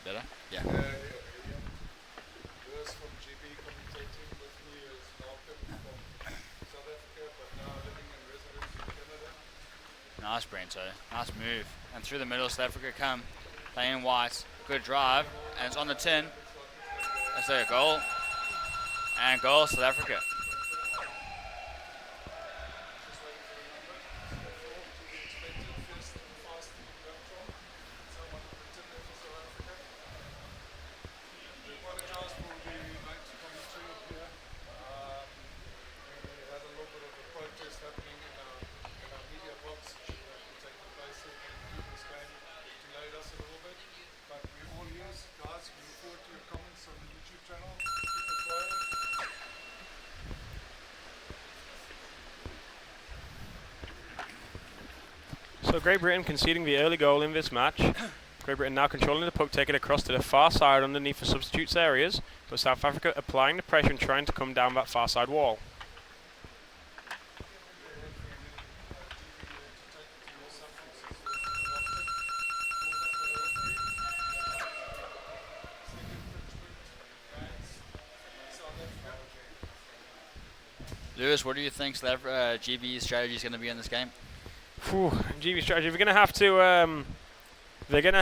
better? Yeah. Lewis from GB commentating with me is Malcolm from South Africa, but now living in residence in Canada. Nice, Brento. Nice move. And through the middle, South Africa come. Playing white. Good drive. And it's on the tin. That's a goal. And goal, South Africa. So Great Britain conceding the early goal in this match. Great Britain now controlling the puck, taking it across to the far side underneath the substitutes areas, but South Africa applying the pressure and trying to come down that far side wall. Lewis, what do you think GB's strategy is going to be in this game? GB strategy. They're gonna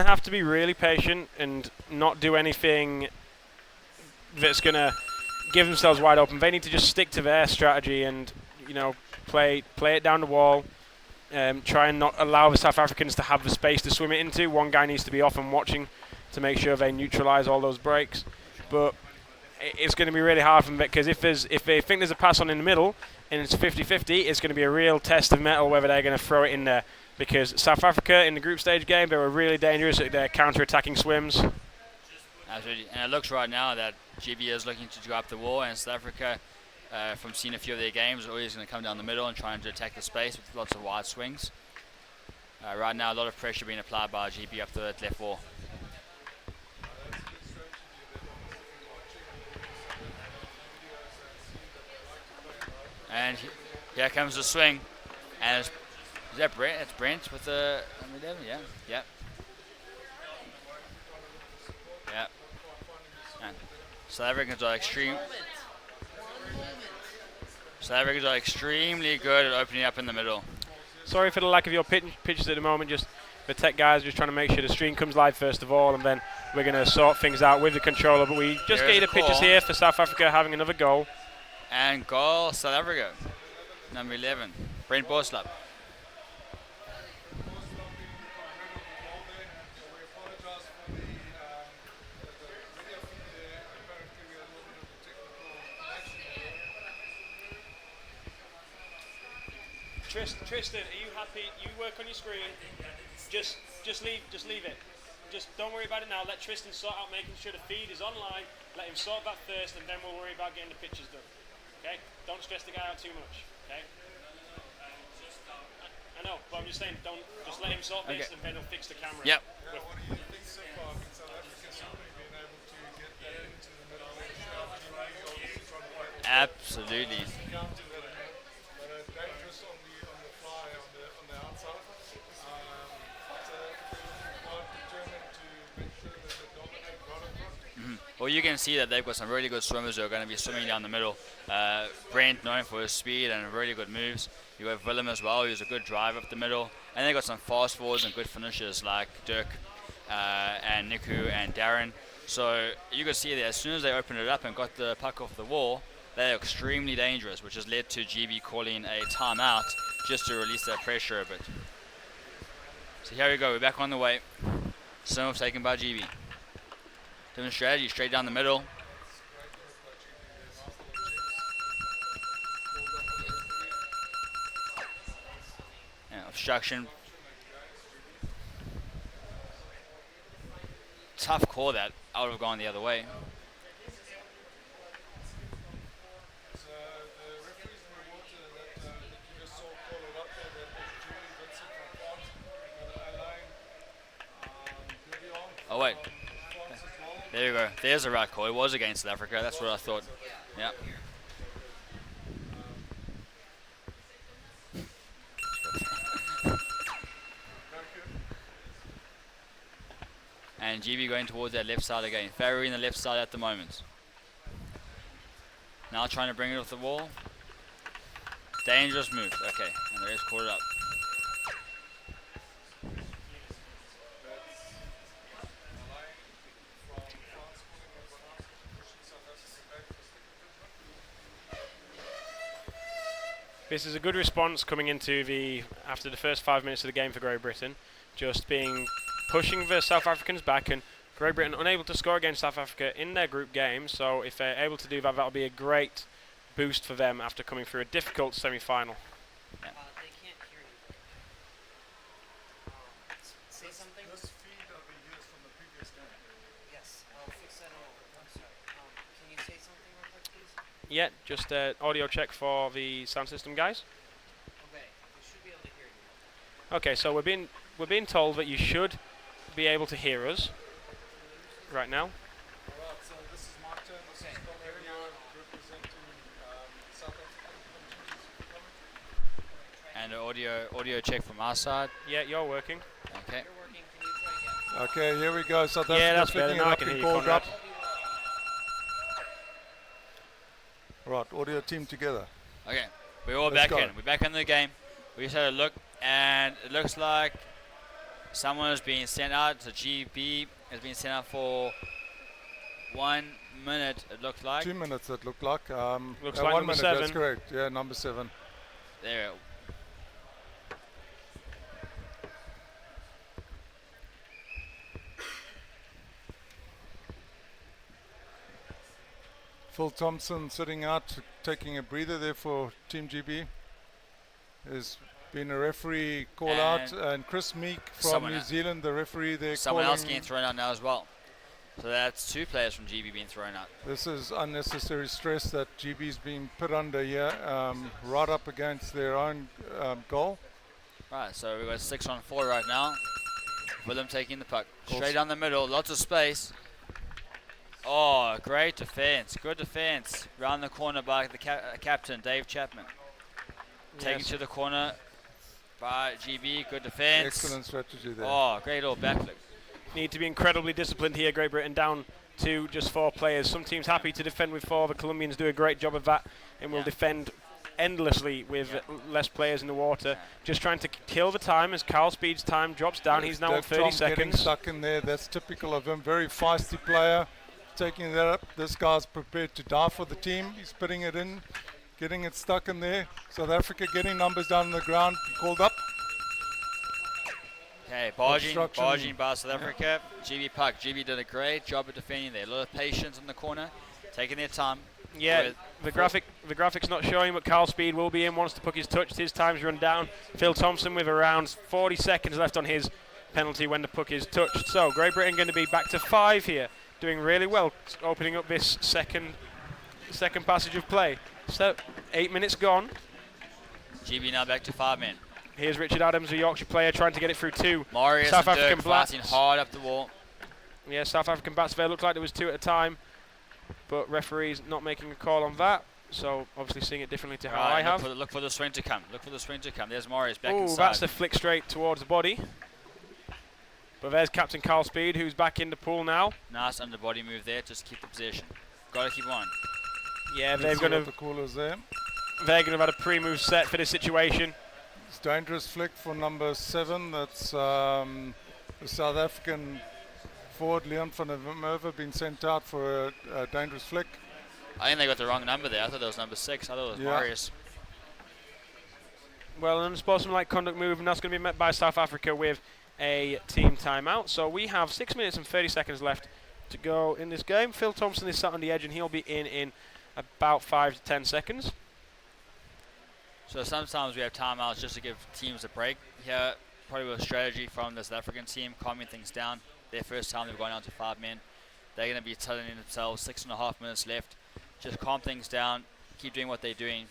have to be really patient and not do anything that's gonna give themselves wide open. They need to just stick to their strategy and play it down the wall. Try and not allow the South Africans to have the space to swim it into. One guy needs to be off and watching to make sure they neutralise all those breaks. But it's going to be really hard for them because if they think there's a pass on in the middle and it's 50-50, it's going to be a real test of metal whether they're going to throw it in there. Because South Africa in the group stage game, they were really dangerous at their counter-attacking swims. Absolutely, and it looks right now that GB is looking to go up the wall, and South Africa, from seeing a few of their games, are always going to come down the middle and trying to attack the space with lots of wide swings. Right now, a lot of pressure being applied by GB up the left wall. And here comes the swing, and is that Brent? It's Brent with the number 11. Yeah, yeah, yeah. And South Africans are extremely good at opening up in the middle. Sorry for the lack of your pitches at the moment. Just the tech guys just trying to make sure the stream comes live first of all, and then we're going to sort things out with the controller. But we just get the pitches here for South Africa having another goal. And goal, South Africa, number 11, Brent Borslap. Tristan, are you happy? You work on your screen. Just leave it. Just don't worry about it now. Let Tristan sort out making sure the feed is online. Let him sort that first, and then we'll worry about getting the pictures done. Okay? Don't stress the guy out too much. Okay? I know, but I'm just saying, just let him sort this, and then he'll fix the camera. Yep. What do you think so far? Can South Africa simply being able to get that into the middle of the Absolutely. dangerous on the fly on the outside. Determined to make sure that they dominate right. Well, you can see that they've got some really good swimmers who are going to be swimming down the middle. Brent, known for his speed and really good moves. You have Willem as well, who's a good drive up the middle. And they've got some fast forwards and good finishers like Dirk and Niku and Darren. So you can see that as soon as they opened it up and got the puck off the wall, they're extremely dangerous, which has led to GB calling a timeout just to release that pressure a bit. So here we go, we're back on the way. Swim taken by GB. Different strategy, straight down the middle. And obstruction. Tough call that. I would have gone the other way. Oh wait, there you go. There's a right call. It was against South Africa. That's what I thought. Yeah. and GB going towards that left side again, favoring the left side at the moment. Now trying to bring it off the wall. Dangerous move. Okay, and the rest caught it up. This is a good response coming into after the first 5 minutes of the game for Great Britain, just pushing the South Africans back, and Great Britain unable to score against South Africa in their group game. So if they're able to do that, that'll be a great boost for them after coming through a difficult semi-final. Yeah. They can't hear you. Say something. This feed that we used from the previous game. Yes, I'll fix that in a moment. I'm sorry. Can you say something real quick, please? Yeah, just audio check for the sound system guys. Okay, we should be able to hear you. Okay, so we're being told that you should be able to hear us right now. Alright, so this is my turn. This is Colin here representing South African commentary. And audio check from our side. Yeah, you're working. Okay. You're working. Can you try again? Okay, here we go. South Yeah, Africa that's better. picking Now it I up can and hear you, called Conrad. up. Right, audio team together. Okay, we're all Let's back go. in. We're back in the game. We just had a look, and it looks like someone is being sent out. So GB has been sent out for 1 minute. It looks like. 2 minutes it looked like. Looks like 1 number minute, 7. that's correct. Yeah, number 7. There. Phil Thompson sitting out, taking a breather there for Team GB. There's been a referee call out, and Chris Meek from someone New else- Zealand, the referee there, Someone else calling. getting thrown out now as well. So that's 2 players from GB being thrown out. This is unnecessary stress that GB's been put under here, right up against their own goal. Right, so we've got 6-on-4 right now. Willem taking the puck. Cool. Straight down the middle, lots of space. Oh, great defense. Good defense. Round the corner by the captain, Dave Chapman. Taken Yes. to the corner by GB. Good defense. Excellent strategy there. Oh, great little backflip. Need to be incredibly disciplined here, Great Britain, down to just 4 players. Some teams happy to defend with 4. The Colombians do a great job of that and will Yeah. defend endlessly with Yeah. less players in the water. Yeah. Just trying to kill the time as Carl Speed's time drops down. He's now on That 30 Tom getting seconds. stuck in there. That's typical of him. Very feisty player. Taking that up. This guy's prepared to die for the team. He's putting it in, getting it stuck in there. South Africa getting numbers down on the ground. Called up. Okay, Obstruction. barging by South Africa. GB puck. GB did a great job of defending there. A lot of patience in the corner, taking their time. Yeah, With the graphic's not showing, but Carl Speed will be in once the puck is touched. His time's run down. Phil Thompson with around 40 seconds left on his penalty when the puck is touched. So Great Britain going to be back to 5 here, doing really well, opening up this second passage of play. So 8 minutes gone. GB now back to 5 men. Here's Richard Adams, a Yorkshire player, trying to get it through 2 Marius South and African Dirk fighting bats. hard up the wall. Yeah, South African bats there. Looked like there was 2 at a time, but referees not making a call on that. So obviously seeing it differently to how I Right, have. look for the swing to come. Look for the swing to come. There's Marius back Oh, inside. that's a flick straight towards the body. But there's Captain Carl Speed, who's back in the pool now. Nice underbody move there. Just keep the possession. Got to keep on. Yeah, Let's they're see going what to the call is there. have had a pre-move set for this situation. It's dangerous flick for number 7. That's the South African forward Leon van der Merwe been sent out for a dangerous flick. I think they got the wrong number there. I thought that was number 6. I thought it was Yeah. Marius. Well, an unsportsmanlike conduct move, and that's going to be met by South Africa with a team timeout. So we have 6 minutes and 30 seconds left to go in this game. Phil Thompson is sat on the edge, and he'll be in about 5 to 10 seconds. So sometimes we have timeouts just to give teams a break. Here, probably with a strategy from the South African team, calming things down. Their first time they've gone down to 5 men. They're going to be telling themselves 6.5 minutes left. Just calm things down, keep doing what they're doing,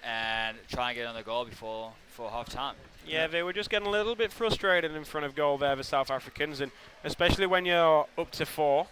and try and get on the goal before half time. Yeah, they were just getting a little bit frustrated in front of goal there, the South Africans, and especially when you're up to 4,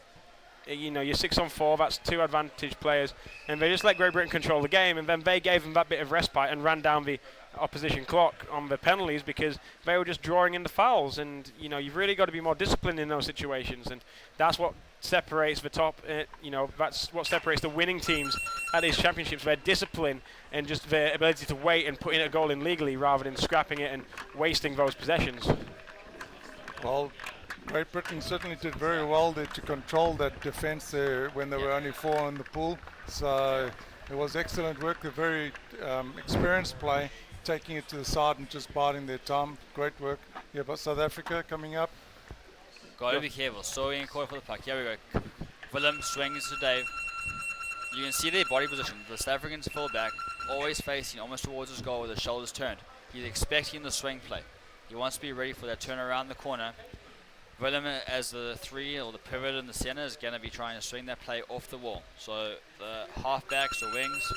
you know, you're 6-on-4. That's 2 advantage players, and they just let Great Britain control the game. And then they gave them that bit of respite and ran down the opposition clock on the penalties because they were just drawing in the fouls. And you know, you've really got to be more disciplined in those situations, and that's what separates the top. You know, that's what separates the winning teams at these championships: their discipline and just their ability to wait and put in a goal in legally rather than scrapping it and wasting those possessions. Well, Great Britain certainly did very well there to control that defence there when there were only 4 in the pool. So it was excellent work, a very experienced play, taking it to the side and just biding their time. Great work. Yeah, but South Africa coming up. Got to be careful. So in call for the puck. Here we go. Willem swings to Dave. You can see their body position. The South Africans full back, always facing almost towards his goal with his shoulders turned. He's expecting the swing play. He wants to be ready for that turn around the corner. Willem, as the 3 or the pivot in the center, is going to be trying to swing that play off the wall. So the halfbacks or wings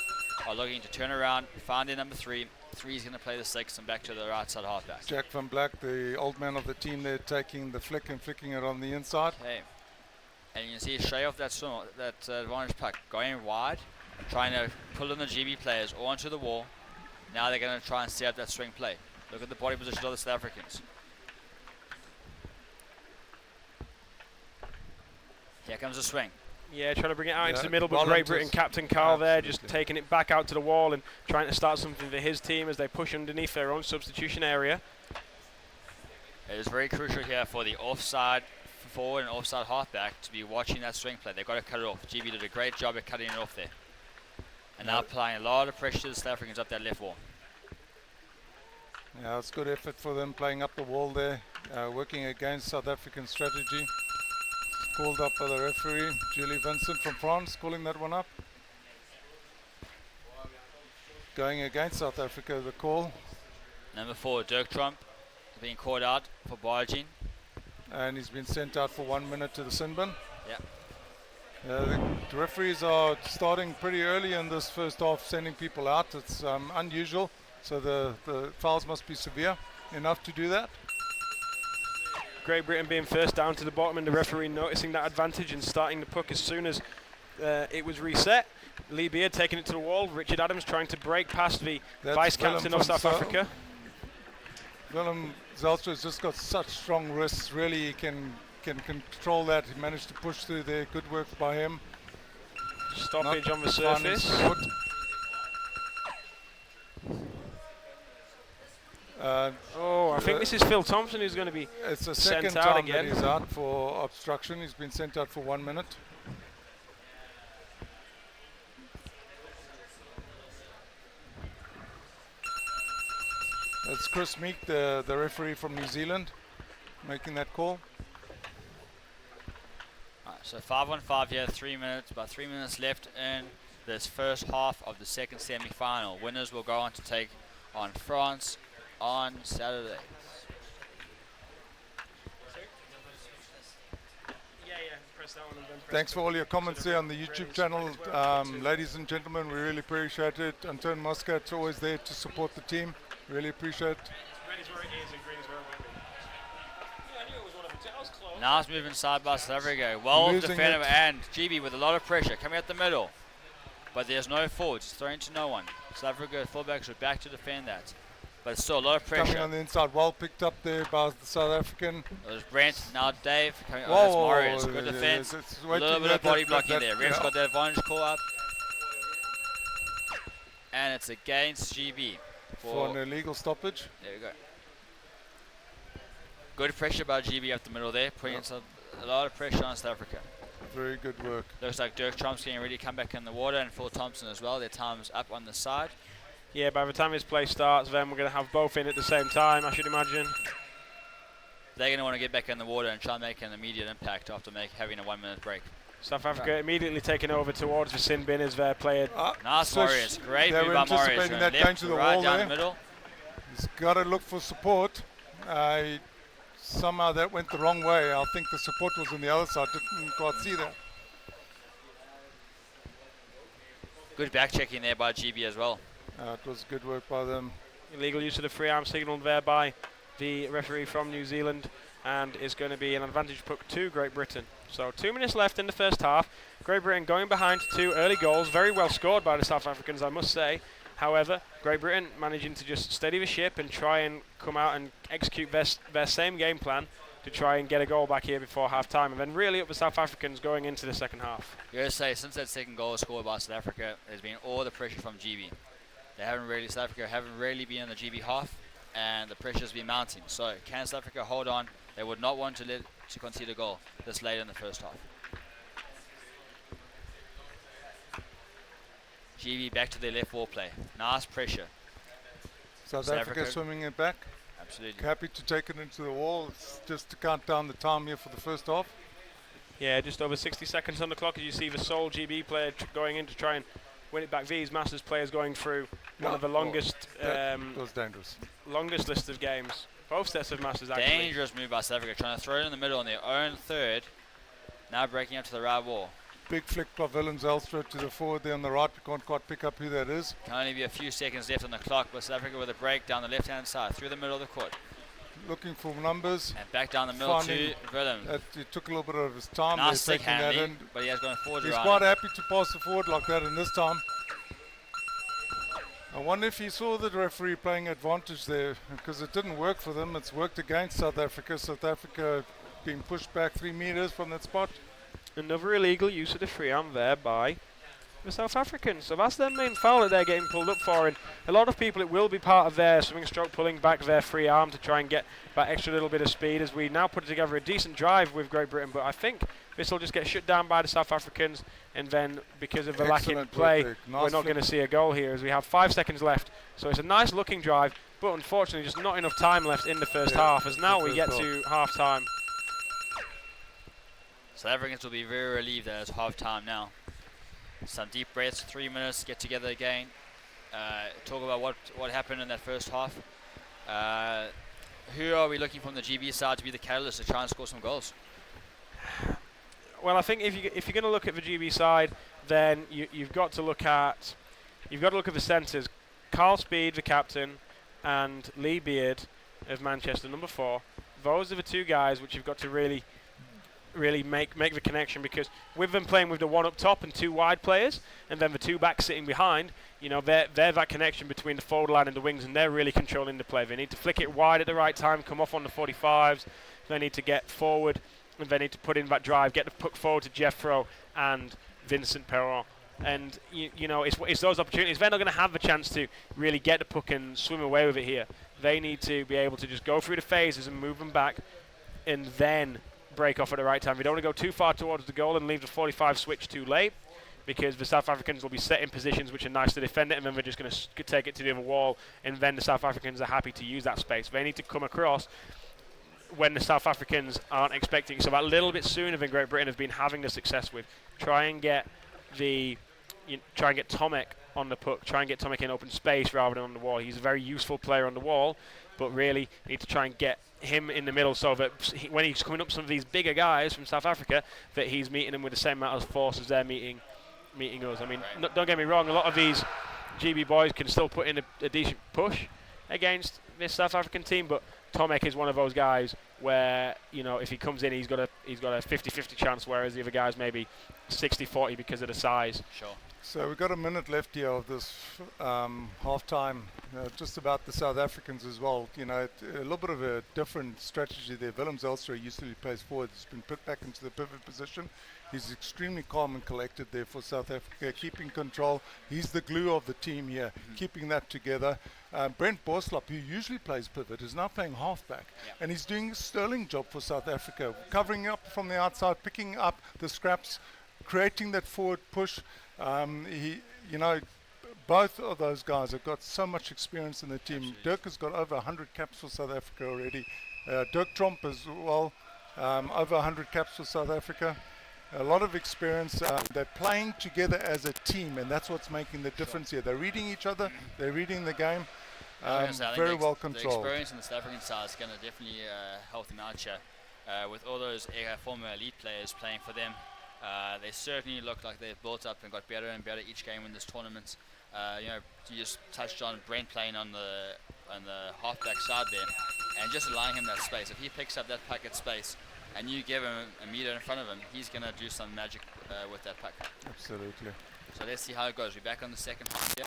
are looking to turn around, find their number 3. 3 is going to play the 6 and back to the right side halfback. Jack van Black, the old man of the team there, taking the flick and flicking it on the inside. Okay. And you can see straight off that advantage puck going wide, trying to pull in the GB players onto the wall. Now they're going to try and set up that swing play. Look at the body position of the South Africans. Here comes the swing. Yeah, trying to bring it out into the middle, but well Great Britain captain Carl there just Absolutely. taking it back out to the wall and trying to start something for his team as they push underneath their own substitution area. It is very crucial here for the offside forward and offside halfback to be watching that swing play. They've got to cut it off. GB did a great job at cutting it off there. And now applying a lot of pressure to the South Africans up that left wall. Yeah, it's good effort for them playing up the wall there, working against South African strategy. Called up by the referee, Julie Vincent from France, calling that one up. Going against South Africa, the call. Number 4, Dirk Trump, being called out for barging. And he's been sent out for 1 minute to the sin bin. Yeah. The referees are starting pretty early in this first half, sending people out. It's unusual, so the fouls must be severe enough to do that. Great Britain being first down to the bottom and the referee noticing that advantage and starting the puck as soon as it was reset. Lee Beard taking it to the wall. Richard Adams trying to break past the That's vice captain Willem of from South Africa. Willem Zelstra has just got such strong wrists. Really, he can control that. He managed to push through there. Good work by him. Stoppage Not on the finding surface. support. I think this is Phil Thompson who's going to be It's the sent second out time again. that he's out for obstruction. He's been sent out for 1 minute. It's Chris Meek, the referee from New Zealand, making that call. Right, so 5-on-5 here, 3 minutes, about 3 minutes left in this first half of the second semi-final. Winners will go on to take on France on Saturday. Thanks for all your comments there on the YouTube channel. Ladies and gentlemen, we really appreciate it. Anton Muscat's always there to support the team. Really appreciate it. Now it's moving side by side. There we go. Well Losing defended it. and GB with a lot of pressure coming up the middle. But there's no forwards. It's thrown to no one. South Africa fullbacks are back to defend that. But still a lot of Coming pressure. on the inside, well picked up there by the South African. There's Brent, now Dave. Coming, Whoa, that's Marius. whoa, Good yeah, defense. it's A waiting little bit that- of body that- blocking that- there. Ref's yeah. got the advantage call up. And it's against GB. For an illegal stoppage. There we go. Good pressure by GB up the middle there, putting a lot of pressure on South Africa. Very good work. Looks like Dirk Trump's getting ready to come back in the water, and Phil Thompson as well. Their time's up on the side. Yeah, by the time his play starts, then we're going to have both in at the same time, I should imagine. They're going to want to get back in the water and try and make an immediate impact after having a 1 minute break. South Africa immediately taking over towards the sin bin as their player. Nice so Marius. Great they move were by Marius. anticipating From that left going to the right wall down there. the middle. He's got to look for support. Somehow that went the wrong way. I think the support was on the other side. Didn't quite see that. Good back checking there by GB as well. It was good work by them. Illegal use of the free arm signal there by the referee from New Zealand. and is going to be an advantage puck to Great Britain. So 2 minutes left in the first half. Great Britain going behind to 2 early goals. Very well scored by the South Africans, I must say. However, Great Britain managing to just steady the ship and try and come out and execute their same game plan to try and get a goal back here before half-time, and then really up the South Africans going into the second half. You gotta say, since that second goal was scored by South Africa, there's been all the pressure from GB. South Africa haven't really been in the GB half, and the pressure's been mounting. So can South Africa hold on? They would not want to concede a goal this late in the first half. GB back to their left wall play. Nice pressure. South South Africa Africa. swimming it back. Absolutely. Happy to take it into the wall. It's just to count down the time here for the first half. Yeah, just over 60 seconds on the clock as you see the sole GB player going in to try and win it back. These Masters players going through one of the longest That was dangerous. longest list of games. Both sets of Masters actually. Dangerous move by South Africa, trying to throw it in the middle on their own third. Now breaking up to the right wall. Big flick by Willem-Zelstra to the forward there on the right. We can't quite pick up who that is. Can only be a few seconds left on the clock, but South Africa with a break down the left-hand side, through the middle of the court. Looking for numbers. And back down the middle to Finding Willem. It took a little bit of his time. Nice They're stick taking that handling, in. but he has gone forward He's around quite it. happy to pass the forward like that in this time. I wonder if he saw the referee playing advantage there, because it didn't work for them. It's worked against South Africa. South Africa being pushed back 3 meters from that spot. Another illegal use of the free arm there by the South Africans. So that's their main foul that they're getting pulled up for. And a lot of people, it will be part of their swimming stroke pulling back their free arm to try and get that extra little bit of speed as we now put together a decent drive with Great Britain. But I think this will just get shut down by the South Africans. And then because of the lacking Excellent play, work there. we're Nice not flick. going to see a goal here as we have 5 seconds left. So it's a nice looking drive, but unfortunately just not enough time left in the first half as now the we get first to half time. South Africans will be very relieved that it's half-time now. Some deep breaths, 3 minutes, get together again. Talk about what happened in that first half. Who are we looking from the GB side to be the catalyst to try and score some goals? Well, I think if you're going to look at the GB side, then you've got to look at the centres. Carl Speed, the captain, and Lee Beard of Manchester, number 4. Those are the 2 guys which you've got to really make the connection, because with them playing with the 1 up top and 2 wide players, and then the 2 back sitting behind, you know, they're that connection between the forward line and the wings, and they're really controlling the play. They need to flick it wide at the right time, come off on the 45s. They need to get forward, and they need to put in that drive, get the puck forward to Jeffro and Vincent Perron. And you know, it's those opportunities. They're not going to have the chance to really get the puck and swim away with it here. They need to be able to just go through the phases and move them back, and then break off at the right time. We don't want to go too far towards the goal and leave the 45 switch too late, because the South Africans will be set in positions which are nice to defend it, and then we're just going to take it to the other wall, and then the South Africans are happy to use that space. They need to come across when the South Africans aren't expecting, so that little bit sooner than Great Britain have been having the success with. Try and get Tomek on the puck, try and get Tomek in open space rather than on the wall. He's a very useful player on the wall, but really need to try and get him in the middle so that when he's coming up some of these bigger guys from South Africa, that he's meeting them with the same amount of force as they're meeting us. I mean, don't get me wrong, a lot of these GB boys can still put in a decent push against this South African team, but Tomek is one of those guys where, you know, if he comes in, he's got a 50-50 chance, whereas the other guys maybe 60-40 because of the size. Sure. So we've got a minute left here of this half-time. Just about the South Africans as well. You know, a little bit of a different strategy there. Willem-Zelstra usually plays forward. He's been put back into the pivot position. He's extremely calm and collected there for South Africa, keeping control. He's the glue of the team here, keeping that together. Brent Borslap, who usually plays pivot, is now playing halfback, and he's doing a sterling job for South Africa, covering up from the outside, picking up the scraps, creating that forward push. Both of those guys have got so much experience in the team. Absolutely. Dirk has got over 100 caps for South Africa already. Dirk Tromp as well, over 100 caps for South Africa. A lot of experience. They're playing together as a team, and that's what's making the difference here. They're reading each other. They're reading the game. I think Very well the controlled. experience on the South African side is going to definitely help them out here. With all those former elite players playing for them, they certainly look like they've built up and got better and better each game in this tournament. You just touched on Brent playing on the halfback side there. and just allowing him that space. If he picks up that puck at space, and you give him a meter in front of him, he's going to do some magic with that puck. Absolutely. So let's see how it goes. We're back on the second half here.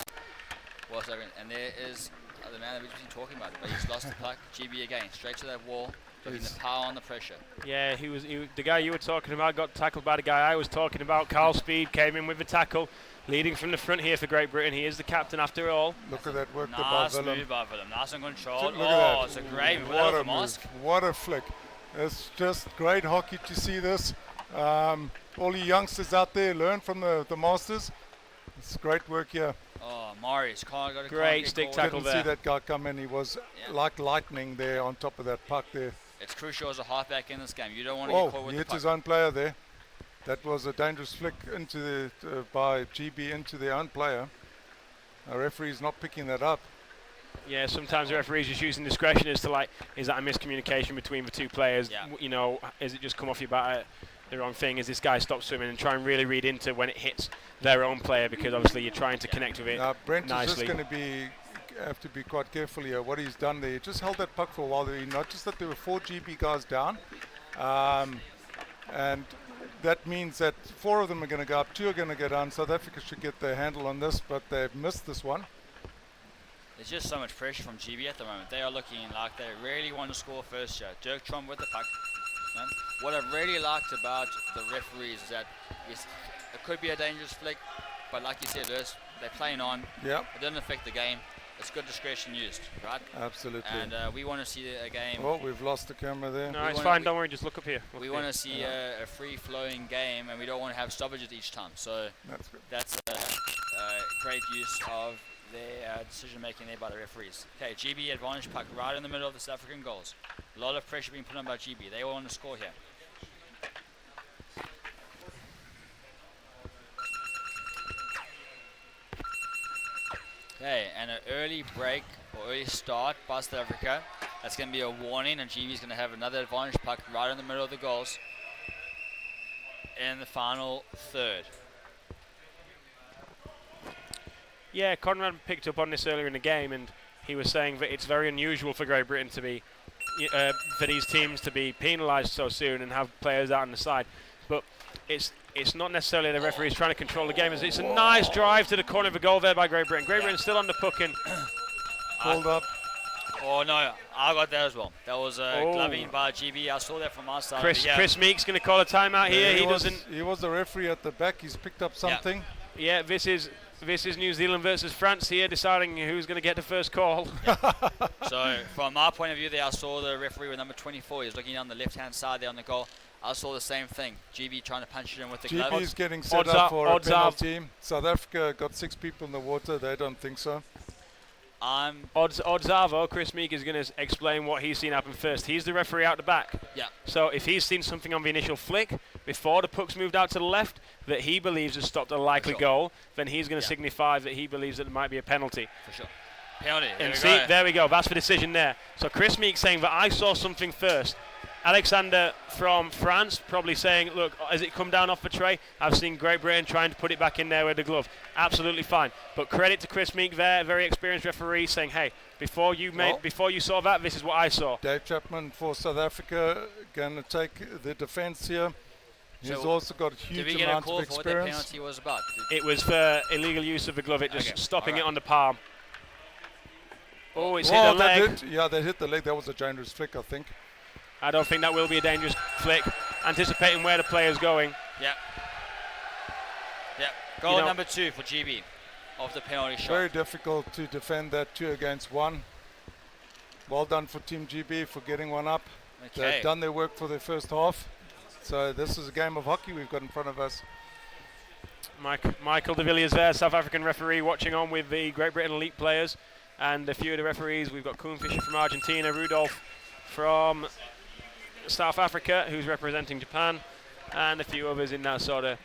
And there is the man that we've been talking about, but he's lost the puck. GB again, straight to that wall, putting the power on the pressure. Yeah, he was the guy you were talking about got tackled by the guy I was talking about. Carl Speed came in with the tackle, leading from the front here for Great Britain. He is the captain after all. Look at that work by Nice Willem. move by Willem. Nice and controlled. Look at that. It's a great move. What That was a a mask. move. What a flick. It's just great hockey to see this. All you youngsters out there, learn from the masters. It's great work here. Oh, Morris. Got a Great stick tackle Didn't there. see that guy come in. He was like lightning there on top of that puck there. It's crucial as a halfback in this game. You don't want to get caught Oh, with he the hit puck. his own player there. That was a dangerous flick into by GB into their own player. Our referee's not picking that up. Yeah, sometimes the referee's just using discretion as to like, is that a miscommunication between the two players? Yeah. You know, is it just come off your bat the wrong thing? Is this guy stop swimming and try and really read into when it hits their own player, because obviously you're trying to connect with it Now Brent is nicely. just going to have to be quite careful here. What he's done there, he just held that puck for a while. He noticed that there were 4 GB guys down, and that means that 4 of them are going to go up, 2 are going to go down. South Africa should get their handle on this, but they've missed this one. There's just so much pressure from GB at the moment. They are looking like they really want to score first here. Dirk Trump with the puck. What I've really liked about the referees is that yes, it could be a dangerous flick, but like you said, Lewis, they're playing on. Yeah, It doesn't affect the game. It's good discretion used, right? absolutely. And we want to see a game. Oh, we've lost the camera there. No, we it's wanna- fine. Don't worry. Just look up here. Look We up want here. to see a free-flowing game, and we don't want to have stoppages each time. So That's good. that's great use of their decision-making there by the referees. Okay, GB advantage puck right in the middle of the South African goals. A lot of pressure being put on by GB. They all want to score here. Okay, and an early break or early start by South Africa. That's going to be a warning, and GB's going to have another advantage puck right in the middle of the goals in the final third. Yeah, Conrad picked up on this earlier in the game, and he was saying that it's very unusual for Great Britain to be, for these teams to be penalised so soon and have players out on the side. But it's not necessarily the referees trying to control the game. It's a nice drive to the corner of a goal there by Great Britain. Great Britain still on the puck and Hold up. Oh no, I got that as well. That was gloving by GB. I saw that from our side. Chris Meek's going to call a timeout here. He was the referee at the back. He's picked up something. Yeah, this is New Zealand versus France here, deciding who's going to get the first call. So from my point of view there, I saw the referee with number 24. He was looking down the left-hand side there on the goal. I saw the same thing. GB trying to punch it in with the glove. GB is getting set Odds up are- for a odds are- penalty. South Africa got 6 people in the water. They don't think so. Odds are though, Chris Meek is going to explain what he's seen happen first. He's the referee out the back. Yeah. So if he's seen something on the initial flick before the puck's moved out to the left that he believes has stopped a likely Sure. goal, then he's going to Yeah. signify that he believes that there might be a penalty. For sure. Penalty. There And we see, go. there we go. That's the decision there. So Chris Meek saying that I saw something first. Alexander from France probably saying, look, has it come down off the tray? I've seen Great Britain trying to put it back in there with the glove. Absolutely fine. But credit to Chris Meek there, very experienced referee, saying, hey, before you saw that, this is what I saw. Dave Chapman for South Africa going to take the defence here. He's So also got a Did we huge get a amount call of for what that experience. penalty was about? It was for illegal use of the glove, it just Okay, stopping it alright. on the palm. Oh, it's hit Oh, the leg. they hit the leg. That was a dangerous flick, I think. I don't think that will be a dangerous flick. Anticipating where the player's going. Yeah. Yeah. Goal You know- number 2 for GB of the penalty shot. Very difficult to defend that 2 against 1. Well done for Team GB for getting one up. Okay. They've done their work for their first half. So this is a game of hockey we've got in front of us. Michael de Villiers there, South African referee, watching on with the Great Britain elite players. And a few of the referees, we've got Koen Fischer from Argentina, Rudolph from South Africa, who's representing Japan, and a few others in that sort of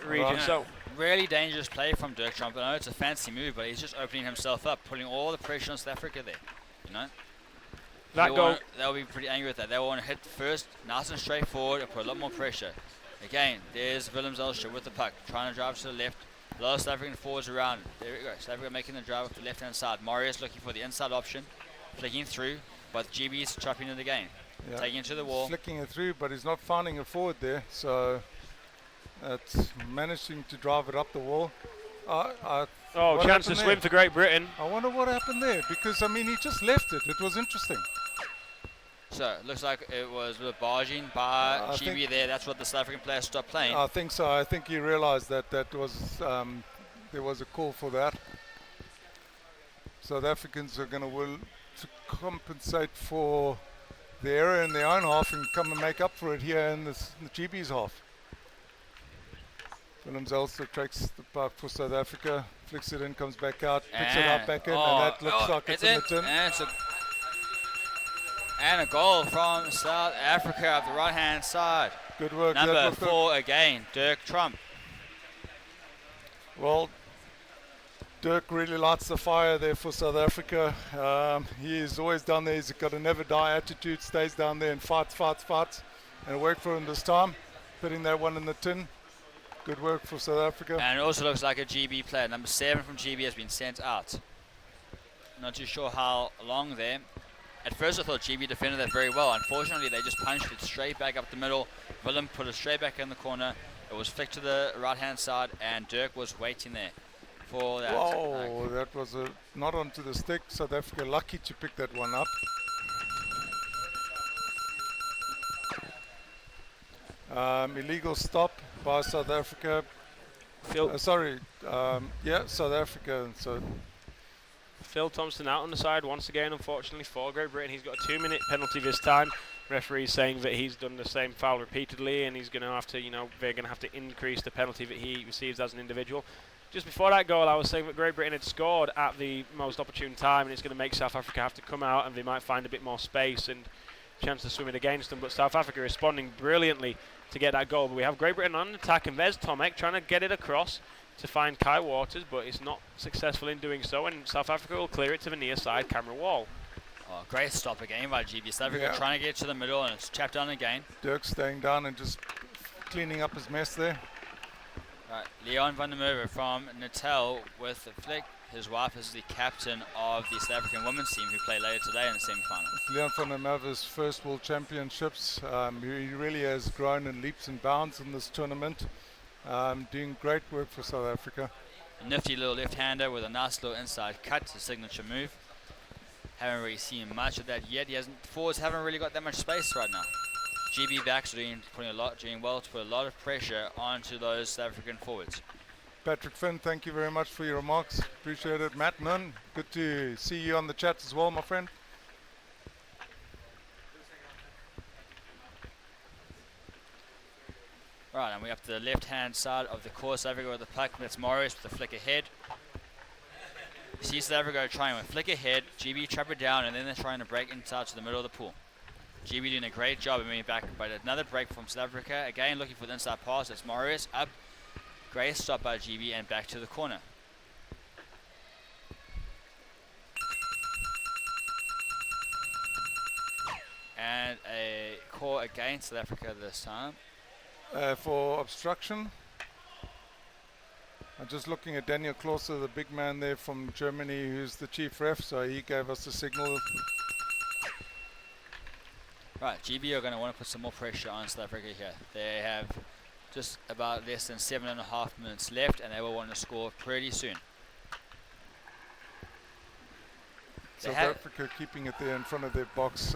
region. Right. So Really dangerous play from Dirk Trump. I know it's a fancy move, but he's just opening himself up, putting all the pressure on South Africa there. You know? that goal, They'll be pretty angry with that. They'll want to hit first, nice and straightforward, and put a lot more pressure. Again, there's Willems Elstra with the puck, trying to drive to the left. A lot of South African forwards around. There we go. South Africa making the drive up the left-hand side. Marius looking for the inside option, flicking through. but GB's chopping it again, Yeah. taking it to the wall. Flicking it through, but he's not finding a forward there. So it's managing to drive it up the wall. Oh, What chance to happened swim there? for Great Britain. I wonder what happened there, because I mean he just left it. It was interesting. So it looks like it was a bit barging by I GB think- there. That's what the South African players stopped playing. I think so. I think he realised that was there was a call for that. South Africans are going to will to compensate for the error in their own half and come and make up for it here in the GB's half. Willems also takes the puck for South Africa, flicks it in, comes back out, picks it up back in, and that looks like it's in the tin. And a goal from South Africa up the right-hand side. Good work. Number that looked 4 again, Dirk Trump. Well, Dirk really lights the fire there for South Africa. He's always down there. He's got a never die attitude, stays down there and fights. And it worked for him this time, putting that one in the tin. Good work for South Africa. And it also looks like a GB player. Number 7 from GB has been sent out. Not too sure how long there. At first I thought GB defended that very well. Unfortunately, they just punched it straight back up the middle. Willem put it straight back in the corner. It was flicked to the right-hand side, and Dirk was waiting there for that. Whoa, that was not onto the stick. South Africa lucky to pick that one up. Illegal stop by South Africa. South Africa. So Phil Thompson out on the side once again, unfortunately, for Great Britain. He's got a 2-minute penalty this time. Referee saying that he's done the same foul repeatedly, and he's going to have to, they're going to have to increase the penalty that he receives as an individual. Just before that goal, I was saying that Great Britain had scored at the most opportune time, and it's going to make South Africa have to come out, and they might find a bit more space and chance to swim it against them. But South Africa responding brilliantly to get that goal. But we have Great Britain on attack, and there's Tomek trying to get it across to find Kai Waters, but it's not successful in doing so, and South Africa will clear it to the near side camera wall. Oh, great stop again by GB. South Africa trying to get to the middle, and it's tapped on again. Dirk staying down and just cleaning up his mess there. Right, Leon van der Merwe from Natal with the flick. His wife is the captain of the South African women's team who play later today in the semi-final. Leon van der Merwe's first World Championships. He really has grown in leaps and bounds in this tournament. Doing great work for South Africa. A nifty little left-hander with a nice little inside cut, his signature move. Haven't really seen much of that yet. Forwards haven't really got that much space right now. GB backs are doing well to put a lot of pressure onto those South African forwards. Patrick Finn, thank you very much for your remarks. Appreciate it. Matt Nunn, good to see you on the chat as well, my friend. Right, and we have the left-hand side of the course. South Africa with the puck. That's Morris with the flick ahead. You see South Africa trying with flick ahead. GB trap it down, and then they're trying to break inside to the middle of the pool. GB doing a great job of moving back, but another break from South Africa. Again, looking for the inside pass. That's Morris up. Great stop by GB and back to the corner. And a call against South Africa this time. For obstruction. I'm just looking at Daniel Klose, the big man there from Germany, who's the chief ref, so he gave us the signal. Right, GB are going to want to put some more pressure on South Africa here. They have just about less than 7.5 minutes left, and they will want to score pretty soon. South Africa keeping it there in front of their box.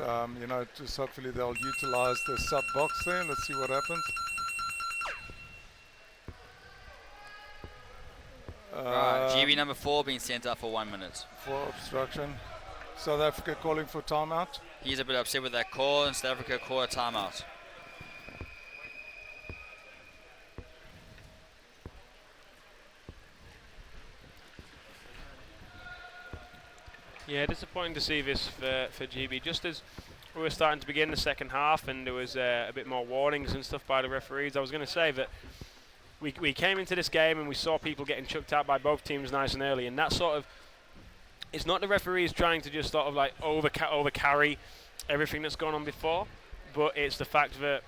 Just hopefully they'll utilize the sub box there. Let's see what happens. Right, GB number 4 being sent out for 1 minute. For obstruction. South Africa calling for timeout. He's a bit upset with that call, and South Africa call a timeout. Yeah, disappointing to see this for GB. Just as we were starting to begin the second half and there was a bit more warnings and stuff by the referees, I was going to say that we came into this game and we saw people getting chucked out by both teams nice and early, and that sort of, it's not the referees trying to just sort of like overcarry everything that's gone on before, but it's the fact that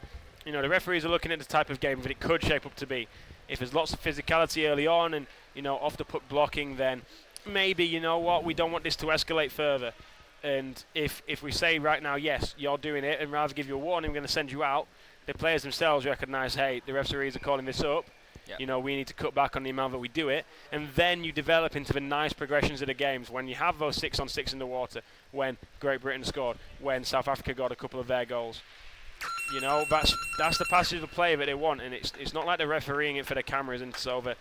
the referees are looking at the type of game that it could shape up to be. If there's lots of physicality early on and off the puck blocking, then maybe we don't want this to escalate further. And if we say right now, yes, you're doing it, and rather give you a warning, we're going to send you out, the players themselves recognise, hey, the referees are calling this up. Yep. You know, we need to cut back on the amount that we do it, and then you develop into the nice progressions of the games when you have those 6-on-6 in the water, when Great Britain scored, when South Africa got a couple of their goals. You know, that's the passage of play that they want, and it's not like they're refereeing it for the cameras and so that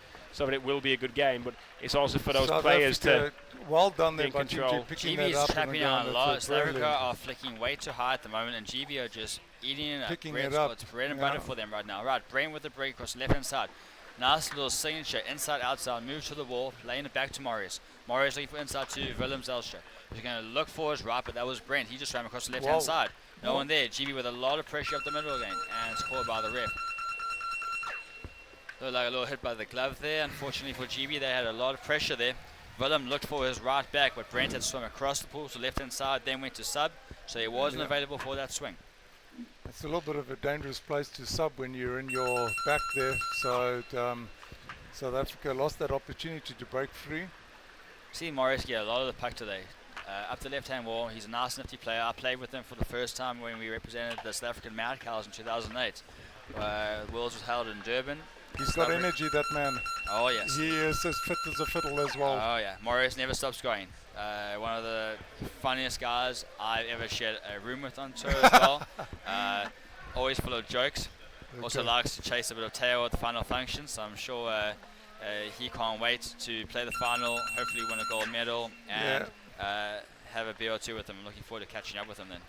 it will be a good game, but it's also for those South players Africa, well done there in by control. GG picking GB that is up on the trapping ground. out a lot. That's South Africa brilliant. are flicking way too high at the moment, and GB are just eating it up. Picking Bread, it up. It's bread and butter for them right now. Right, Brent with the break across the left-hand side. Nice little signature inside outside, move to the wall, laying it back to Marius. Marius looking for inside to Willem Zelstra. He's going to look for his right, but that was Brent. He just ran across the left-hand Whoa. side. No Whoa. one there. GB with a lot of pressure up the middle again, and it's called by the ref. Looked like a little hit by the glove there. Unfortunately for GB, they had a lot of pressure there. Willem looked for his right back, but Brent had swung across the pool to the left-hand side, then went to sub, so he wasn't available for that swing. It's a little bit of a dangerous place to sub when you're in your back there. So South Africa lost that opportunity to break free. See Morris get a lot of the puck today. Up the left-hand wall, he's a nice nifty player. I played with him for the first time when we represented the South African Mad Cows in 2008. Worlds was held in Durban. He's got energy, that man. Oh yes. He is as fit as a fiddle as well. Oh yeah, Morris never stops going. One of the funniest guys I've ever shared a room with on tour as well. Always full of jokes. Also likes to chase a bit of tail at the final function, so I'm sure he can't wait to play the final, hopefully win a gold medal, and have a beer or two with him. I'm looking forward to catching up with him then.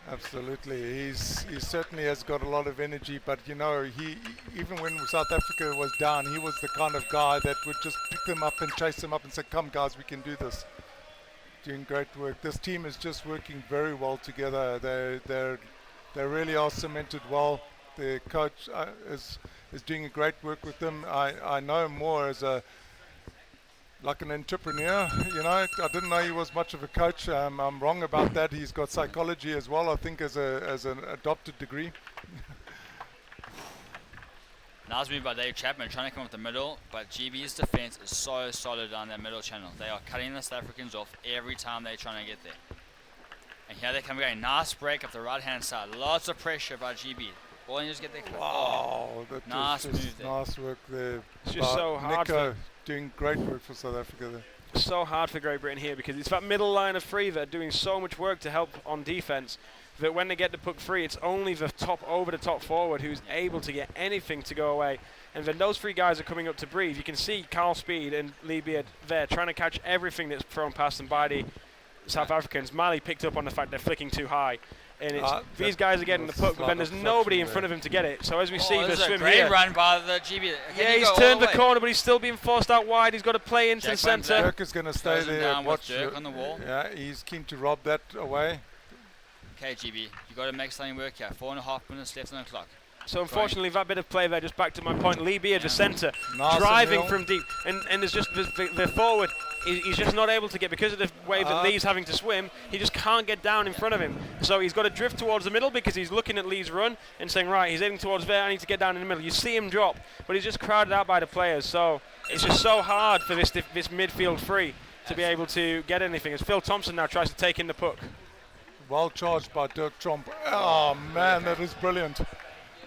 Absolutely, he certainly has got a lot of energy. But you know, he even when South Africa was down, he was the kind of guy that would just pick them up and chase them up and say, "Come, guys, we can do this." Doing great work. This team is just working very well together. They really are cemented well. The coach is doing a great work with them. I know him more as like an entrepreneur, you know. I didn't know he was much of a coach. I'm wrong about that. He's got psychology as well, I think, as an adopted degree. Nice move by Dave Chapman, trying to come up the middle, but GB's defense is so solid on that middle channel. They are cutting the South Africans off every time they're trying to get there. And here they come again. Nice break up the right-hand side. Lots of pressure by GB. All you just get there. Wow, that nice was move just there. nice work there. It's just so hard Nico doing great work for South Africa there. so hard for Great Britain here because it's that middle line of three that are doing so much work to help on defence that when they get the puck free, it's only the over the top forward who's able to get anything to go away. And then those three guys are coming up to breathe. You can see Carl Speed and Lee Beard there trying to catch everything that's thrown past them by the South Africans. Mali picked up on the fact they're flicking too high. And it's these guys are getting the puck, but then there's nobody in front of him to get it. So as we see the swim great here, run by the GB. yeah, he's turned the corner, but he's still being forced out wide. He's got to play into the centre. Dirk is going to stay Closing there down and with watch. Dirk on the wall. Yeah, he's keen to rob that away. Okay, GB, you got to make something work here. 4.5 minutes left on the clock. So unfortunately, that bit of play there, just back to my point, Lee Beard, the centre, Nice driving and from deep, and there's just the forward, he's just not able to get, because of the way that Lee's having to swim, he just can't get down in front of him. So he's got to drift towards the middle because he's looking at Lee's run and saying, right, he's heading towards there, I need to get down in the middle. You see him drop, but he's just crowded out by the players. So it's just so hard for this midfield free to be able to get anything, as Phil Thompson now tries to take in the puck. Well charged by Dirk Tromp. Oh man, that is brilliant.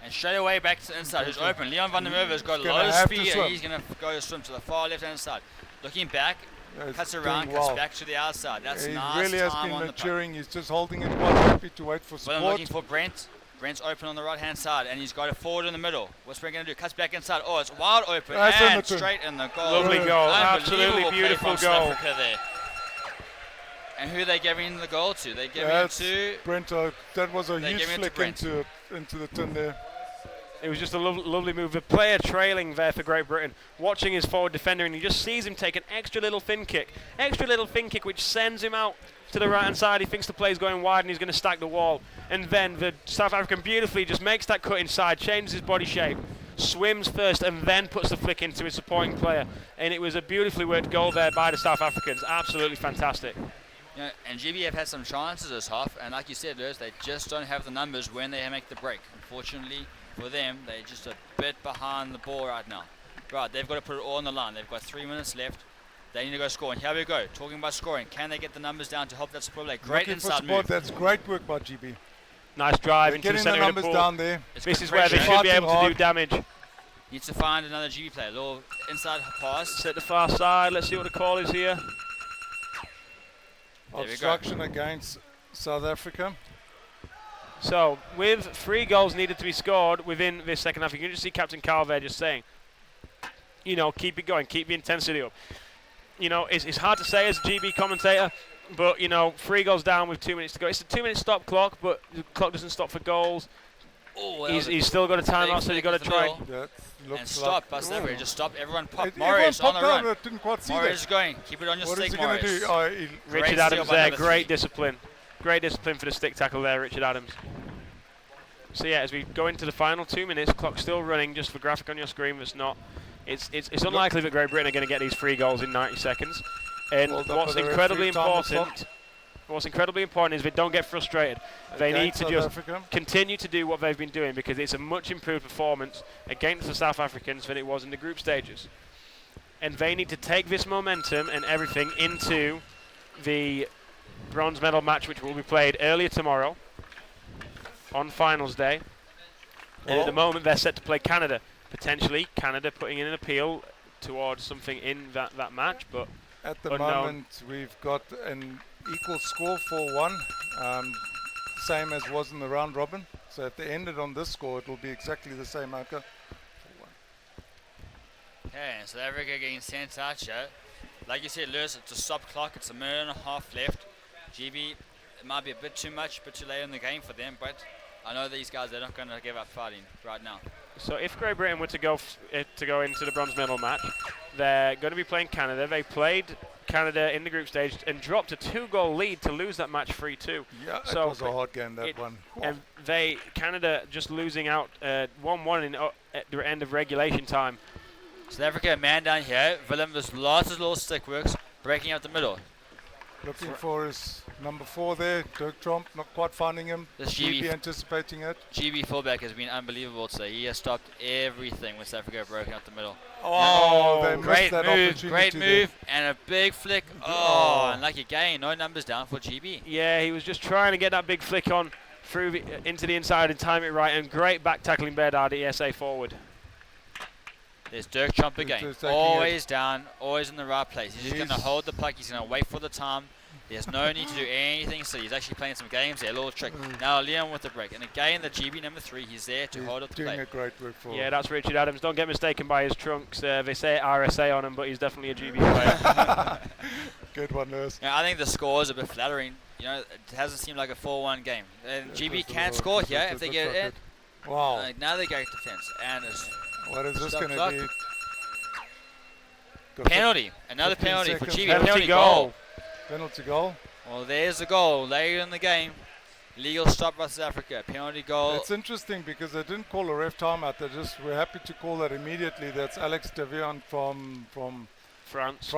And straight away back to the inside, who's open. Leon van der Merwe has got a He's lot gonna of have to speed, swim. and he's going to go to swim to the far left-hand side. Looking back, He's cuts doing around, well. cuts back to the outside. That's He nice really has time been on the puck. maturing. He's just holding it quite happy to wait for Well, I'm support. looking for Brent. Brent's open on the right-hand side, and he's got it forward in the middle. What's Brent going to do? Cuts back inside. Oh, it's wide open, That's in and the turn. straight in the goal. Lovely goal, absolutely Unbelievable play beautiful from South goal. Africa there. And who are they giving the goal to? They're giving it That's to... Brent. That was a They're huge giving it to flick Brent. into the tin there. It was just a lovely move. The player trailing there for Great Britain, watching his forward defender, and he just sees him take an extra little fin kick which sends him out to the right-hand side. He thinks the play's going wide and he's going to stack the wall. And then the South African beautifully just makes that cut inside, changes his body shape, swims first, and then puts the flick into his supporting player. And it was a beautifully worked goal there by the South Africans. Absolutely fantastic. Yeah, and GB have had some chances this half, and like you said, Lewis, they just don't have the numbers when they make the break. Unfortunately for them, they're just a bit behind the ball right now. Right, they've got to put it all on the line. They've got 3 minutes left. They need to go score. And here we go. Talking about scoring. Can they get the numbers down to help that support play? Great Looking for inside support. move. That's great work by GB. Nice drive They're into the getting the centre of the numbers pool. down there. It's This good is where they pressure. should be Fighting able to do hard. damage. Needs to find another GB player. A little inside pass. Set the far side. Let's see what the call is here. There we go. Obstruction against South Africa. So, with 3 goals needed to be scored within this second half, you can just see Captain Carl there just saying, you know, keep it going, keep the intensity up. You know, it's hard to say as a GB commentator, but, you know, 3 goals down with 2 minutes to go. It's a 2-minute stop clock, but the clock doesn't stop for goals. Oh, He's still got a timeout, so you've got to try. That And looks stop. like, Bust that Just stop. Everyone pop. Everyone Morris on popped the out, run. I didn't quite see Morris is that. going. Keep it on your What is stick, he going to Morris. do? Oh, Richard Great Adams steal by there, number great 3. discipline. Great discipline for the stick tackle there, Richard Adams. So yeah, as we go into the final 2 minutes, clock still running, just for graphic on your screen that's not. It's unlikely that Great Britain are going to get these 3 goals in 90 seconds. And Hold up what's for the incredibly referee, time is important, is they don't get frustrated. They need Against to South just Africa. continue to do what they've been doing, because it's a much improved performance against the South Africans than it was in the group stages. And they need to take this momentum and everything into the bronze medal match, which will be played earlier tomorrow on finals day. And at the moment they're set to play Canada. Potentially Canada putting in an appeal towards something in that match, but At the unknown. moment, we've got an equal score 4-1, same as was in the round robin. So if they ended on this score, it will be exactly the same outcome. Okay, so South Africa getting sent out here. Like you said, Lewis, it's a stop clock. It's a minute and a half left. GB, it might be a bit too much, a bit too late in the game for them, but I know these guys, they're not going to give up fighting right now. so if Great Britain were to go into the bronze medal match, they're going to be playing Canada. They played Canada in the group stage and dropped a 2-goal lead to lose that match 3-2. Yeah, So it was a hard game, that one. And Canada just losing out 1-1 at the end of regulation time. South Africa, a man down here. Willem, there's lots of little stick works breaking out the middle. Looking for his number 4 there, Dirk Tromp, not quite finding him. This GB GB anticipating it. GB fullback has been unbelievable today. He has stopped everything with South Africa broken out the middle. Oh, they Great missed that move, opportunity great there. move, and a big flick. Oh, and like again, no numbers down for GB. Yeah, he was just trying to get that big flick on through into the inside and time it right, and great back tackling Bedard, ESA forward. There's Dirk Trump again. Just taking Always down, always in the right place. He's just going to He's- hold the puck. He's going to wait for the time. There's no need to do anything, so he's actually playing some games there. A little trick. Now Leon with the break. And again, the GB number 3, he's there to He's hold up the doing play. a great work for Yeah, that's Richard Adams. Don't get mistaken by his trunks. They say RSA on him, but he's definitely a GB player. Good one, Lewis. Yeah, I think the score is a bit flattering. You know, it hasn't seemed like a 4-1 game. And GB can score here if they get it in. Wow. Now they go defense. And it's What is this Stop going clock. to be? Got penalty. Another 15 penalty for seconds. GB. Penalty Penalty goal. goal. Penalty goal. Well, there's the goal later in the game. Legal stop by South Africa. Penalty goal. It's interesting because they didn't call a ref timeout. They just were happy to call that immediately. That's Alex Devion from France.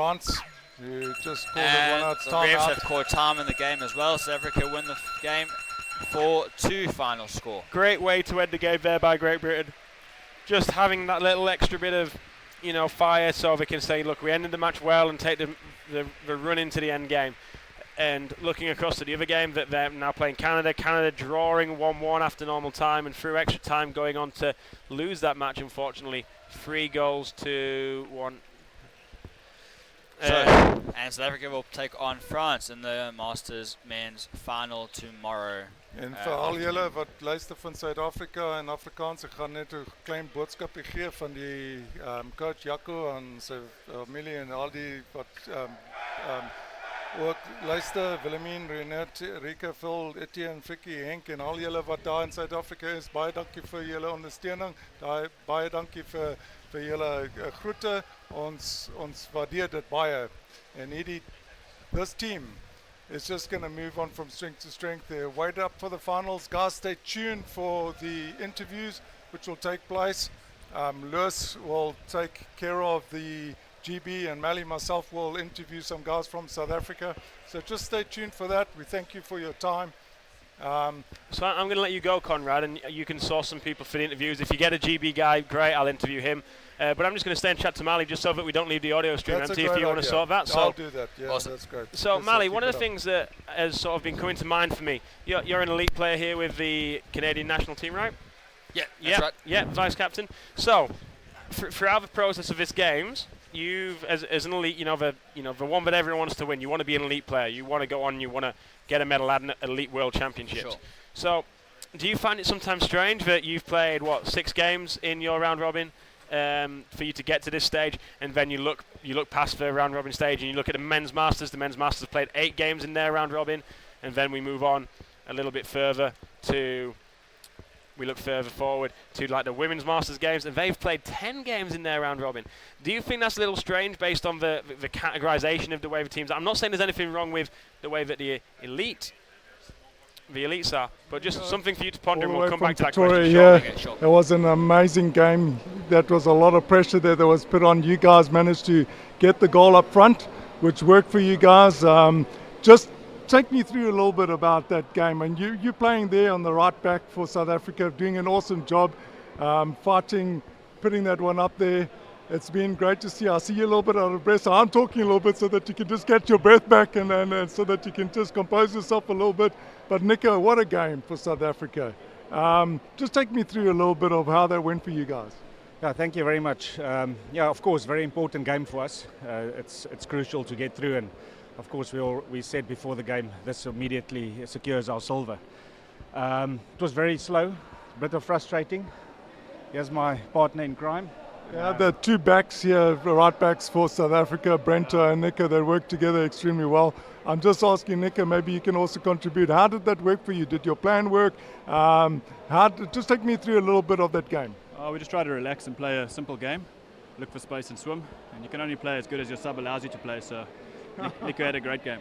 who just called it And one out the refs timeout. have caught time in the game as well. South Africa win the game 4-2 final score. Great way to end the game there by Great Britain. Just having that little extra bit of, fire, so they can say, look, we ended the match well and take the run into the end game. And looking across to the other game that they're now playing Canada drawing 1-1 after normal time and through extra time going on to lose that match, unfortunately. 3-1. And South Africa will take on France in the Masters men's final tomorrow. En vir al julle wat luister van Suid-Afrika en Afrikaans, ek gaan net 'n klein boodskapie gee van die coach Jaco en sy familie en al die wat ook luister, Willemien, Renate, Rika, Phil, Etienne, Vicky, Henk en al julle wat daar in Suid-Afrika is, baie dankie vir julle ondersteuning. Baie dankie vir julle groete. Ons waardeer dit baie. En this team is just going to move on from strength to strength. They're waited up for the finals. Guys, stay tuned for the interviews which will take place. Lewis will take care of the GB, and Mally, myself, will interview some guys from South Africa. So just stay tuned for that. We thank you for your time. So I'm going to let you go, Conrad, and you can source some people for the interviews. If you get a GB guy, great, I'll interview him. But I'm just going to stay and chat to Mali just so that we don't leave the audio stream That's a empty if great you want to idea. sort that. I'll So, do that. Yeah, Awesome. that's great. so Yes, Mali, I'll one keep of the it up. things that has sort of been coming to mind for me, you're an elite player here with the Canadian national team, right? Yeah, that's right. Yeah, vice captain. So, throughout the process of this games, you've as an elite, the one that everyone wants to win. You want to be an elite player. You want to go on. You want to get a medal at an elite world championships. Sure. So, do you find it sometimes strange that you've played 6 games in your round robin for you to get to this stage, and then you look past the round robin stage and you look at the men's masters. The men's masters played 8 games in their round robin, and then we move on a little bit further to. We look further forward to like the women's masters games, and they've played 10 games in their round robin. Do you think that's a little strange based on the categorization of the way the teams are? I'm not saying there's anything wrong with the way that the elites are, but just something for you to ponder, and All we'll the way come back to from that question. Victoria, Okay, sure. It was an amazing game. That was a lot of pressure that was put on. You guys managed to get the goal up front, which worked for you guys. Just take me through a little bit about that game. And you playing there on the right back for South Africa, doing an awesome job, fighting, putting that one up there. It's been great to see. I see you a little bit out of breath, so I'm talking a little bit so that you can just get your breath back and so that you can just compose yourself a little bit. But Nico, what a game for South Africa. Just take me through a little bit of how that went for you guys. Yeah, thank you very much. Yeah, of course, very important game for us. It's crucial to get through, and of course we said before the game this immediately secures our silver. It was very slow, a bit of frustrating. Here's my partner in crime. Yeah, the 2 backs here, the right backs for South Africa, Brento and Nico, they work together extremely well. I'm just asking Nico, maybe you can also contribute. How did that work for you? Did your plan work? Just take me through a little bit of that game. We just try to relax and play a simple game, look for space and swim, and you can only play as good as your sub allows you to play, so Nico had a great game.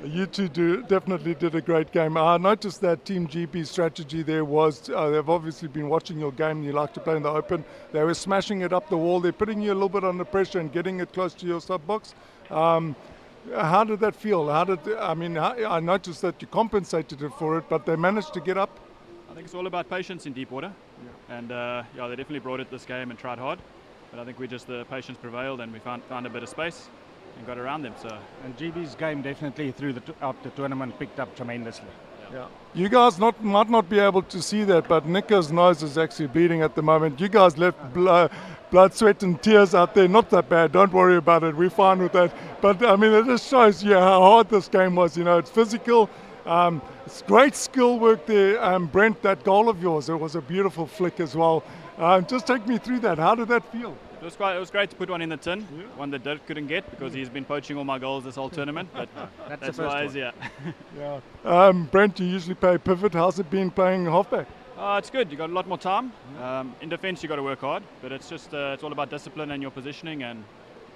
You two definitely did a great game. I noticed that Team GB strategy there was, they've obviously been watching your game, you like to play in the open. They were smashing it up the wall, they're putting you a little bit under pressure and getting it close to your sub box. How did that feel? I noticed that you compensated it for it, but they managed to get up. I think it's all about patience in deep water, and they definitely brought it this game and tried hard, but I think the patience prevailed and we found a bit of space and got around them. So. And GB's game definitely throughout the tournament picked up tremendously. Yeah. You guys might not be able to see that, but Nico's nose is actually bleeding at the moment. You guys left blood, sweat and tears out there. Not that bad, don't worry about it, we're fine with that. But it just shows you how hard this game was. It's physical. It's great skill work there. Brent, that goal of yours, it was a beautiful flick as well. Just take me through that. How did that feel? It was great to put one in the tin, one that Dirk couldn't get because he's been poaching all my goals this whole tournament, but that's wise, yeah. Yeah. Brent, you usually play pivot. How's it been playing halfback? It's good. You got a lot more time. In defence, you got to work hard, but it's all about discipline and your positioning. And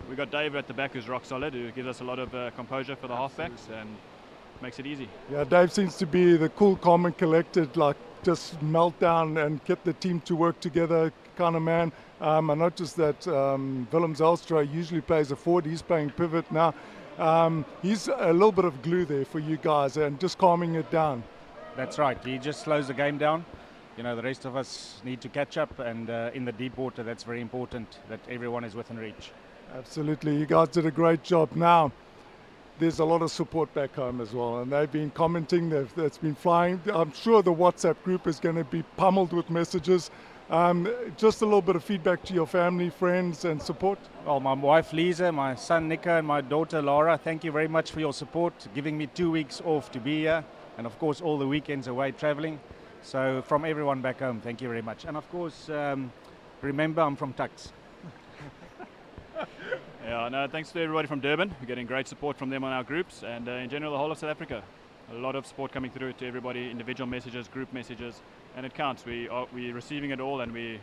we got Dave at the back who's rock solid, who gives us a lot of composure for the halfbacks and makes it easy. Yeah, Dave seems to be the cool, calm, and collected, like just melt down and get the team to work together kind of man. I noticed that Willem Zelstra usually plays a forward. He's playing pivot now. He's a little bit of glue there for you guys and just calming it down. That's right. He just slows the game down. The rest of us need to catch up, and in the deep water, that's very important that everyone is within reach. Absolutely. You guys did a great job. Now, there's a lot of support back home as well, and they've been commenting. That's been flying. I'm sure the WhatsApp group is going to be pummeled with messages. Just a little bit of feedback to your family, friends, and support. Well, my wife Lisa, my son Nico, and my daughter Laura, thank you very much for your support, giving me 2 weeks off to be here, and of course all the weekends away traveling. So from everyone back home, thank you very much. And of course, remember I'm from Tux. Yeah, no, thanks to everybody from Durban. We're getting great support from them on our groups, and in general the whole of South Africa. A lot of support coming through to everybody, individual messages, group messages, and it counts. We're receiving it all, and we're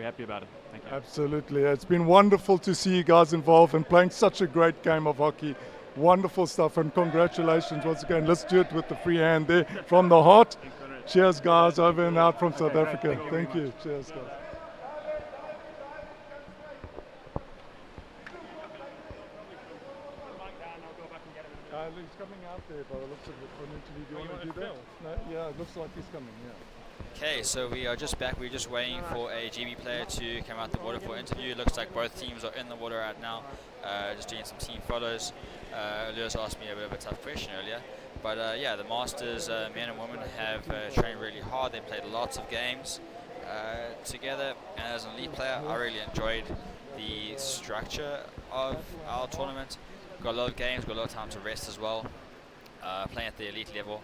happy about it. Thank you. Absolutely. It's been wonderful to see you guys involved and playing such a great game of hockey. Wonderful stuff, and congratulations once again. Let's do it with the free hand there from the heart. Cheers, guys, over and out from South Africa. Thank you. Cheers, guys. He's coming out there by the looks of it for an interview. Do you want to do that? No, yeah, it looks like he's coming, yeah. Okay, so we are just back. We're just waiting for a GB player to come out the water for interview. Looks like both teams are in the water right now, just doing some team photos. Lewis asked me a bit of a tough question earlier. But yeah, the Masters men and women have trained really hard. They played lots of games together. And as an elite player, I really enjoyed the structure of our tournament. Got a lot of games, got a lot of time to rest as well. Playing at the elite level,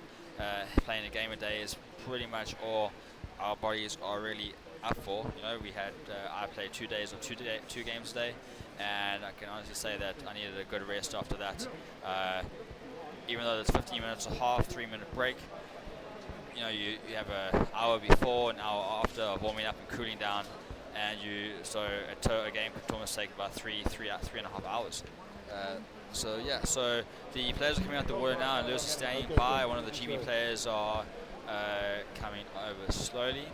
playing a game a day is pretty much all our bodies are really up for. You know, we had I played 2 days or two games a day, and I can honestly say that I needed a good rest after that. Even though there's 15 minutes a half, 3-minute break, you know, you have an hour before, an hour after of warming up and cooling down, and a game could almost take about three and a half hours. So yeah, so the players are coming out the water now, and Lewis is standing by. One of the GB players are coming over slowly.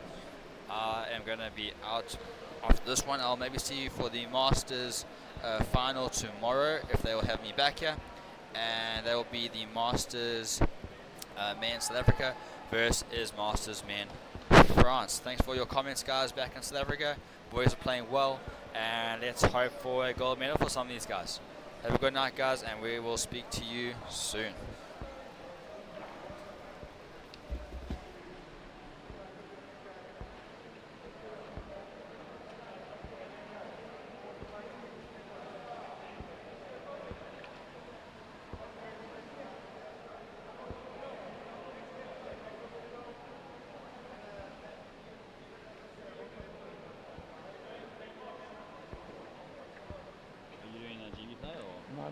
I am going to be out after this one. I'll maybe see you for the Masters final tomorrow if they will have me back here, and that will be the Masters men South Africa versus Masters men France. Thanks for your comments, guys, back in South Africa. Boys are playing well, and let's hope for a gold medal for some of these guys. Have a good night, guys, and we will speak to you soon.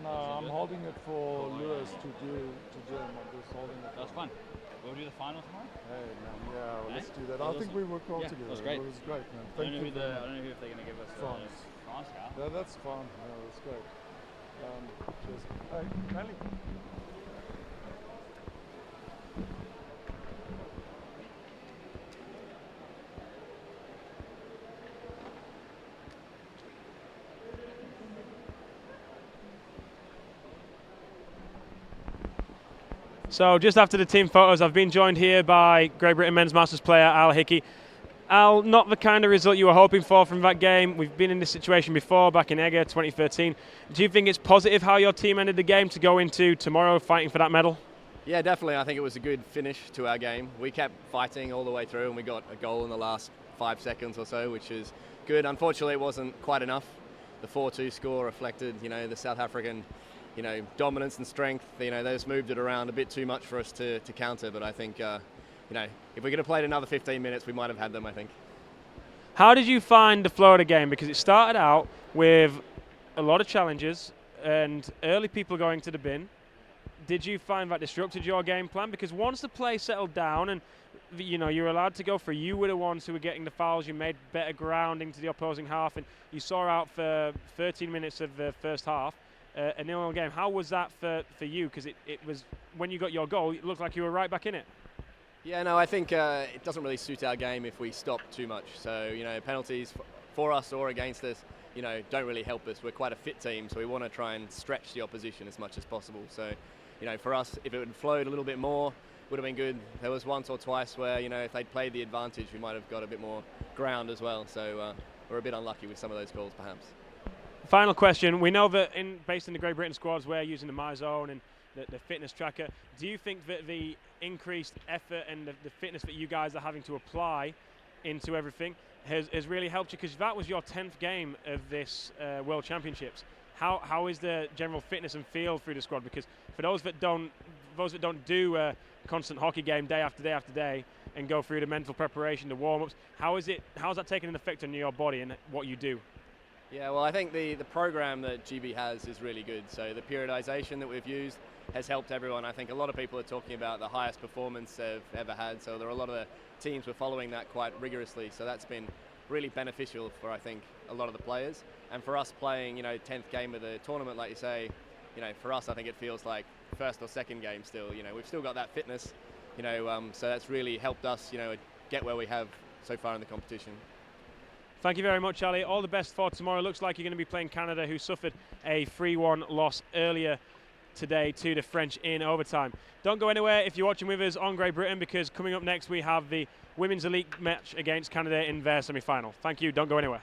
I'm holding it for Lewis to do. I'm just holding it. That's fun. We'll do the final tomorrow. Hey man, yeah, let's do that. I think we worked well together. It was great. It was great, man. I don't know if they're going to give us France. France now. Yeah, that's fine. Yeah, that's great. Cheers. Hey, Manly. So just after the team photos, I've been joined here by Great Britain Men's Masters player Al Hickey. Al, not the kind of result you were hoping for from that game. We've been in this situation before, back in Egger 2013. Do you think it's positive how your team ended the game to go into tomorrow fighting for that medal? Yeah, definitely. I think it was a good finish to our game. We kept fighting all the way through, and we got a goal in the last 5 seconds or so, which is good. Unfortunately, it wasn't quite enough. The 4-2 score reflected, the South African dominance and strength. They just moved it around a bit too much for us to counter. But I think, if we could have played another 15 minutes, we might have had them, I think. How did you find the flow of the game? Because it started out with a lot of challenges and early people going to the bin. Did you find that disrupted your game plan? Because once the play settled down and you were allowed to go for, you were the ones who were getting the fouls. You made better grounding to the opposing half, and you saw out for 13 minutes of the first half. A 0-0 game. How was that for you? Because it was, when you got your goal, it looked like you were right back in it. Yeah, no, I think it doesn't really suit our game if we stop too much. So, penalties for us or against us, don't really help us. We're quite a fit team, so we want to try and stretch the opposition as much as possible. So, for us, if it had flowed a little bit more, would have been good. There was once or twice where, if they'd played the advantage, we might have got a bit more ground as well. So, we're a bit unlucky with some of those calls, perhaps. Final question. We know that based in the Great Britain squads, we're using the MyZone and the fitness tracker. Do you think that the increased effort and the fitness that you guys are having to apply into everything has really helped you? Because that was your 10th game of this World Championships. How is the general fitness and feel through the squad? Because for those that don't do a constant hockey game day after day after day and go through the mental preparation, the warm-ups, how's that taking an effect on your body and what you do? Yeah, well, I think the program that GB has is really good. So the periodization that we've used has helped everyone. I think a lot of people are talking about the highest performance they've ever had. So there are a lot of the teams were following that quite rigorously. So that's been really beneficial for, I think, a lot of the players. And for us playing, 10th game of the tournament, like you say, for us, I think it feels like first or second game still. We've still got that fitness, so that's really helped us, get where we have so far in the competition. Thank you very much, Ali. All the best for tomorrow. Looks like you're going to be playing Canada, who suffered a 3-1 loss earlier today to the French in overtime. Don't go anywhere if you're watching with us on Great Britain, because coming up next we have the Women's Elite match against Canada in their semi-final. Thank you, don't go anywhere.